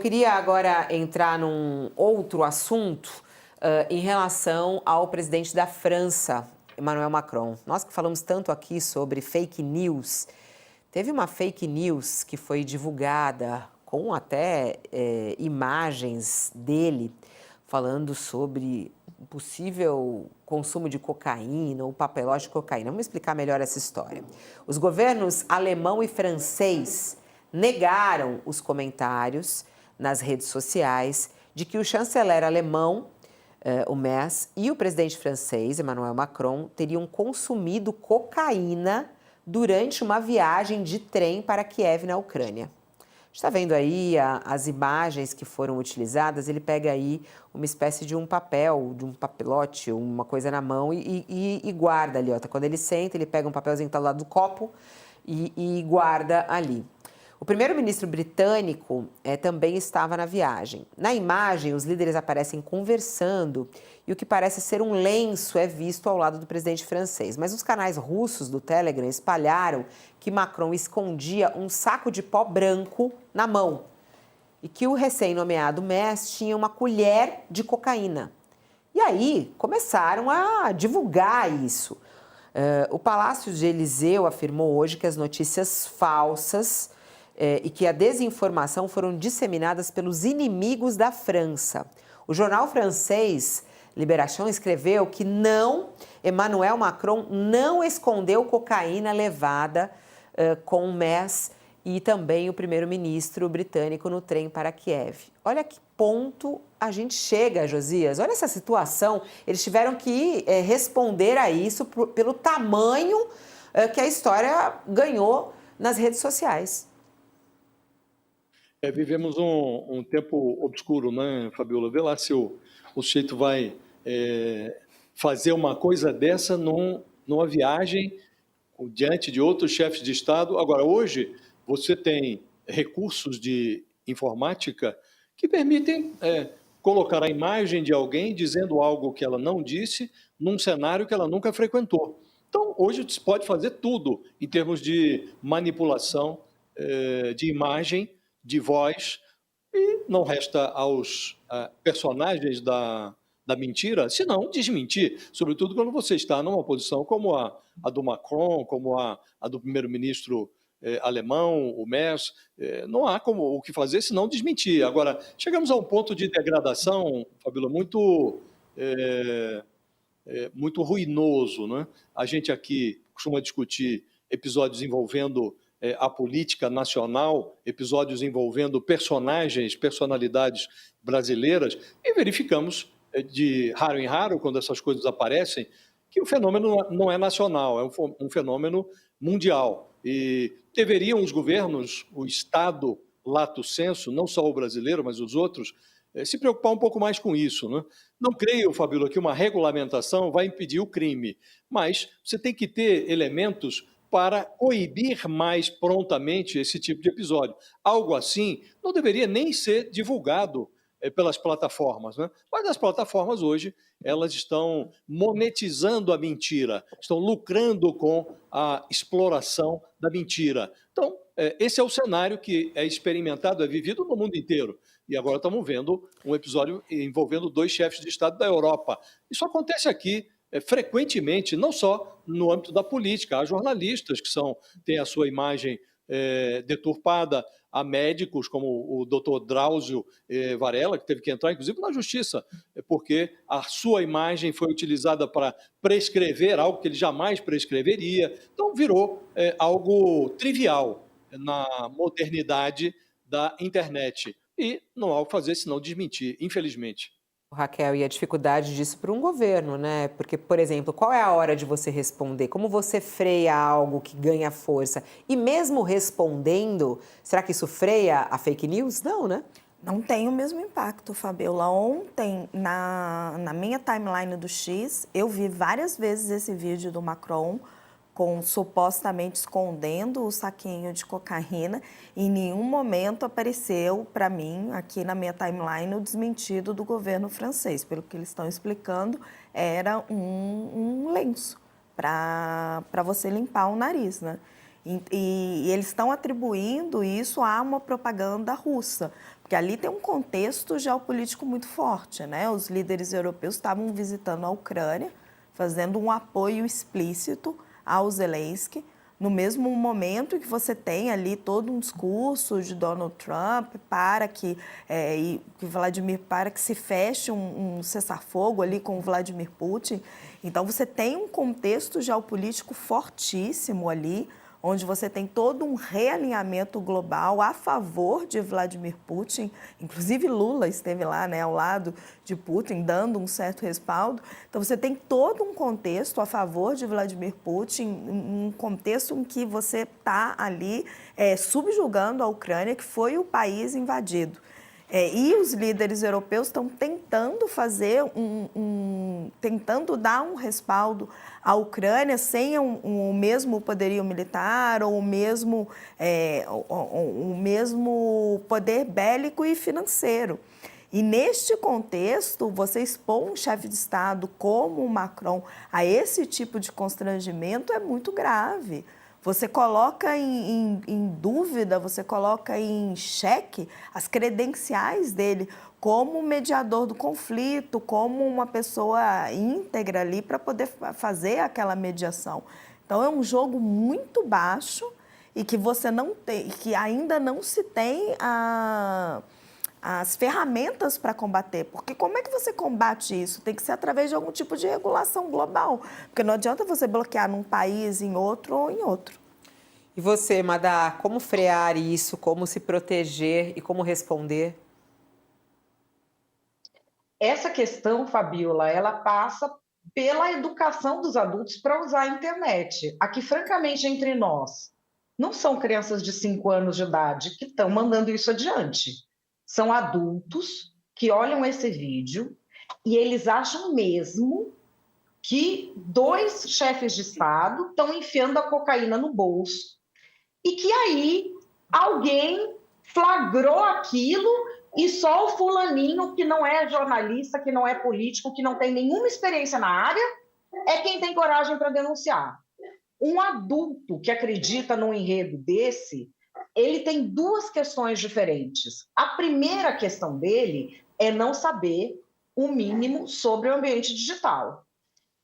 Eu queria agora entrar num outro assunto em relação ao presidente da França, Emmanuel Macron. Nós que falamos tanto aqui sobre fake news, teve uma fake news que foi divulgada com até imagens dele falando sobre um possível consumo de cocaína ou papelote de cocaína. Vamos explicar melhor essa história. Os governos alemão e francês negaram os comentários nas redes sociais de que o chanceler alemão, o Merz, e o presidente francês, Emmanuel Macron, teriam consumido cocaína durante uma viagem de trem para Kiev, na Ucrânia. A gente está vendo aí as imagens que foram utilizadas, ele pega aí uma espécie de um papel, de um papelote, uma coisa na mão e guarda ali. Ó. Quando ele senta, ele pega um papelzinho que está do lado do copo e guarda ali. O primeiro-ministro britânico também estava na viagem. Na imagem, os líderes aparecem conversando e o que parece ser um lenço é visto ao lado do presidente francês. Mas os canais russos do Telegram espalharam que Macron escondia um saco de pó branco na mão e que o recém-nomeado Merz tinha uma colher de cocaína. E aí começaram a divulgar isso. O Palácio de Eliseu afirmou hoje que as notícias falsas e que a desinformação foram disseminadas pelos inimigos da França. O jornal francês Libération escreveu que Emmanuel Macron não escondeu cocaína levada com o Merz e também o primeiro-ministro britânico no trem para Kiev. Olha que ponto a gente chega, Josias. Olha essa situação. Eles tiveram que responder a isso pelo tamanho que a história ganhou nas redes sociais. Vivemos um tempo obscuro, né, Fabiola? Vê lá se o sujeito vai fazer uma coisa dessa numa viagem diante de outros chefes de Estado. Agora, hoje, você tem recursos de informática que permitem colocar a imagem de alguém dizendo algo que ela não disse num cenário que ela nunca frequentou. Então, hoje, se pode fazer tudo em termos de manipulação de imagem, de voz, e não resta aos personagens da mentira, senão desmentir, sobretudo quando você está numa posição como a do Macron, como a do primeiro-ministro alemão, o Merz. Não há o que fazer senão desmentir. Agora, chegamos a um ponto de degradação, Fabíola, muito ruinoso, né? A gente aqui costuma discutir episódios envolvendo a política nacional, episódios envolvendo personalidades brasileiras, e verificamos de raro em raro, quando essas coisas aparecem, que o fenômeno não é nacional, é um fenômeno mundial. E deveriam os governos, o Estado, lato sensu, não só o brasileiro, mas os outros, se preocupar um pouco mais com isso, né? Não creio, Fabíola, que uma regulamentação vai impedir o crime, mas você tem que ter elementos para coibir mais prontamente esse tipo de episódio. Algo assim não deveria nem ser divulgado pelas plataformas, né? Mas as plataformas hoje, elas estão monetizando a mentira, estão lucrando com a exploração da mentira. Então, esse é o cenário que é experimentado, é vivido no mundo inteiro. E agora estamos vendo um episódio envolvendo 2 chefes de Estado da Europa. Isso acontece aqui frequentemente, não só no âmbito da política. Há jornalistas que têm a sua imagem deturpada, há médicos como o doutor Drauzio Varela, que teve que entrar, inclusive, na justiça, porque a sua imagem foi utilizada para prescrever algo que ele jamais prescreveria. Então, virou algo trivial na modernidade da internet. E não há o que fazer senão desmentir, infelizmente. Raquel, e a dificuldade disso para um governo, né? Porque, por exemplo, qual é a hora de você responder? Como você freia algo que ganha força? E mesmo respondendo, será que isso freia a fake news? Não, né? Não tem o mesmo impacto, Fabiola. Ontem, na minha timeline do X, eu vi várias vezes esse vídeo do Macron supostamente escondendo o saquinho de cocaína. Em nenhum momento apareceu para mim, aqui na minha timeline, o desmentido do governo francês. Pelo que eles estão explicando, era um lenço para você limpar o nariz, né? E eles estão atribuindo isso a uma propaganda russa. Porque ali tem um contexto geopolítico muito forte, né? Os líderes europeus estavam visitando a Ucrânia, fazendo um apoio explícito ao Zelensky, no mesmo momento que você tem ali todo um discurso de Donald Trump para que se feche um cessar-fogo ali com o Vladimir Putin. Então você tem um contexto geopolítico fortíssimo ali, onde você tem todo um realinhamento global a favor de Vladimir Putin. Inclusive Lula esteve lá, né, ao lado de Putin, dando um certo respaldo. Então você tem todo um contexto a favor de Vladimir Putin, um contexto em que você está ali subjugando a Ucrânia, que foi o país invadido. E os líderes europeus estão tentando fazer tentando dar um respaldo à Ucrânia sem o mesmo poderio militar ou o mesmo poder bélico e financeiro. E neste contexto, você expor um chefe de Estado como o Macron a esse tipo de constrangimento é muito grave. Você coloca em dúvida, você coloca em xeque as credenciais dele como mediador do conflito, como uma pessoa íntegra ali para poder fazer aquela mediação. Então, é um jogo muito baixo e que você não tem, que ainda não se tem as ferramentas para combater. Porque como é que você combate isso? Tem que ser através de algum tipo de regulação global. Porque não adianta você bloquear num país, em outro ou em outro. E você, Madá, como frear isso, como se proteger e como responder? Essa questão, Fabiola, ela passa pela educação dos adultos para usar a internet. Aqui, francamente, entre nós, não são crianças de 5 anos de idade que estão mandando isso adiante. São adultos que olham esse vídeo e eles acham mesmo que 2 chefes de Estado estão enfiando a cocaína no bolso e que aí alguém flagrou aquilo e só o fulaninho que não é jornalista, que não é político, que não tem nenhuma experiência na área, é quem tem coragem para denunciar. Um adulto que acredita num enredo desse, ele tem 2 questões diferentes. A primeira questão dele é não saber o mínimo sobre o ambiente digital.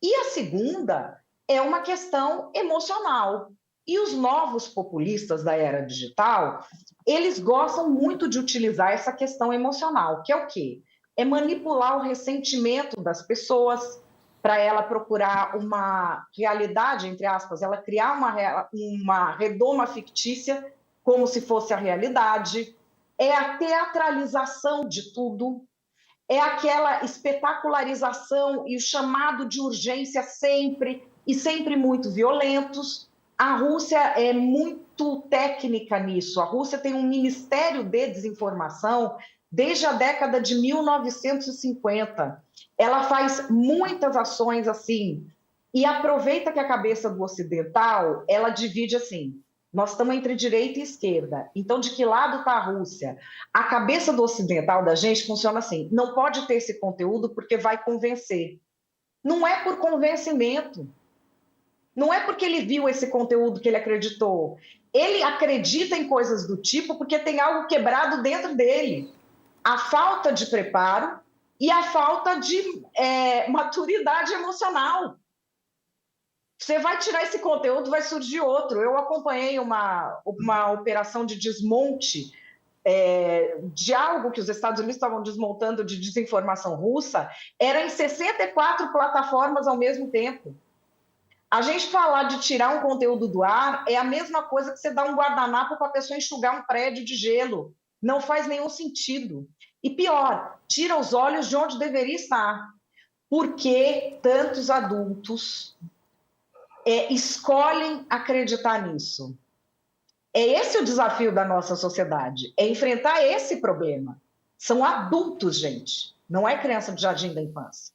E a segunda é uma questão emocional. E os novos populistas da era digital, eles gostam muito de utilizar essa questão emocional, que é o quê? É manipular o ressentimento das pessoas para ela procurar uma realidade, entre aspas, ela criar uma redoma fictícia como se fosse a realidade. É a teatralização de tudo, é aquela espetacularização e o chamado de urgência sempre, e sempre muito violentos. A Rússia é muito técnica nisso. A Rússia tem um ministério de desinformação desde a década de 1950. Ela faz muitas ações assim, e aproveita que a cabeça do ocidental, ela divide assim, nós estamos entre direita e esquerda, então de que lado está a Rússia? A cabeça do ocidental da gente funciona assim, não pode ter esse conteúdo porque vai convencer. Não é por convencimento, não é porque ele viu esse conteúdo que ele acreditou. Ele acredita em coisas do tipo porque tem algo quebrado dentro dele. A falta de preparo e a falta de maturidade emocional. Você vai tirar esse conteúdo, vai surgir outro. Eu acompanhei uma operação de desmonte de algo que os Estados Unidos estavam desmontando de desinformação russa, era em 64 plataformas ao mesmo tempo. A gente falar de tirar um conteúdo do ar é a mesma coisa que você dar um guardanapo para a pessoa enxugar um prédio de gelo. Não faz nenhum sentido. E pior, tira os olhos de onde deveria estar. Por que tantos adultos escolhem acreditar nisso? É esse o desafio da nossa sociedade, é enfrentar esse problema. São adultos, gente, não é criança do jardim da infância.